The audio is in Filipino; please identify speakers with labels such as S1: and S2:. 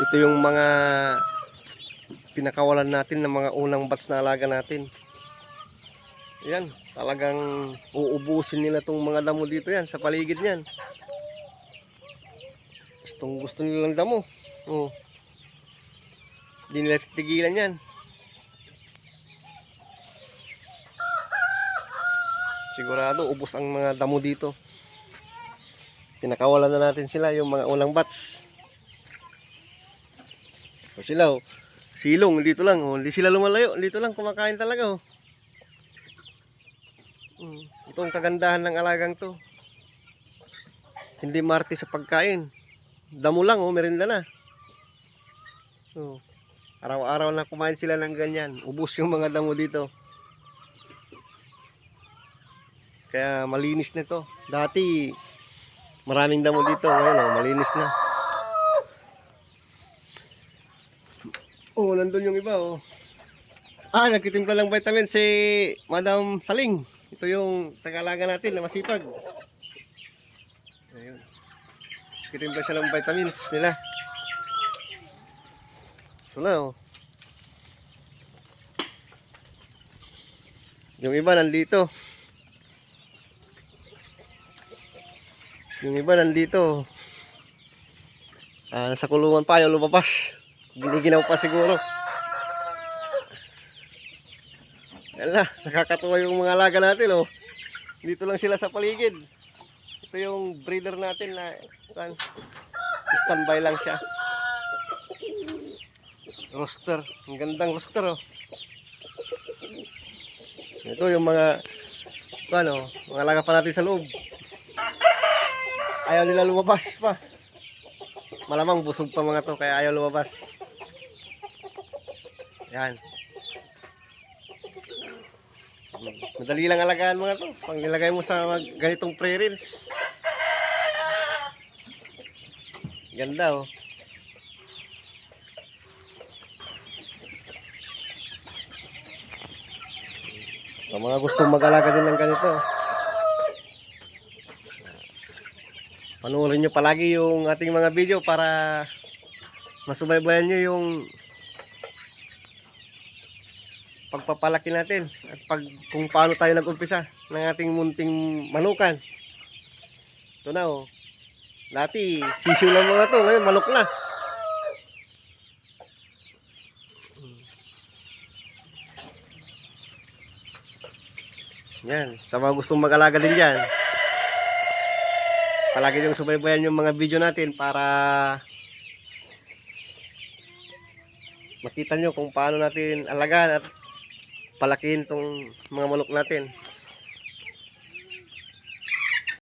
S1: Ito yung mga pinakawalan natin ng mga unang batch na alaga natin. Yan, talagang uubusin nila tong mga damo dito yan, sa paligid niyan. Gusto nilang damo. Oh. Hindi nila titigilan yan. Sigurado ubos ang mga damo dito. Pinakawalan na natin sila, yung mga unang batch. So sila oh, silong dito lang oh, hindi sila lumalayo, dito lang kumakain talaga oh. Ito ang kagandahan ng alagang to. Hindi marte sa pagkain. Damo lang oh, merinda na. Oh. Araw-araw na kumain sila ng ganyan. Ubos yung mga damo dito. Kaya malinis na to. Dati maraming damo dito, ngayon oh, malinis na. Oh, nandun yung iba oh. Nagtitimpla lang vitamin si Madam Saling. Ito yung tagalaga natin na masipag. Ayun. Nagtitimpla siya ng vitamins nila. Ito na oh. Yung iba nandito. Yung iba nandito. Nasa kulungan pa yung lumabas. Giniginaw pa siguro. Ala, nakakatuwa yung mga alaga natin oh. Dito lang sila sa paligid. Ito yung breeder natin na standby lang siya. Rooster, ang gandang rooster oh. Ito yung mga mga alaga pa natin sa loob. Ayaw nila lumabas pa. Malamang busog pa mga to kaya ayaw lumabas. Yan. Madali lang alagaan mga to. Pag nilagay mo sa ganitong pre-rinse. Ganda oh. Sa mga gustong mag-alaga din ng ganito, panoorin nyo palagi yung ating mga video para masubaybayan nyo yung pagpapalaki natin at kung paano tayo nag-umpisa ng ating munting manukan. Ito na oh. Dati sisiw lang mga to, ngayon manok na. Yan, sa mga gustong mag-alaga din dyan, palagi yung subaybayan yung mga video natin para makita nyo kung paano natin alagaan at palakihin tong mga manok natin.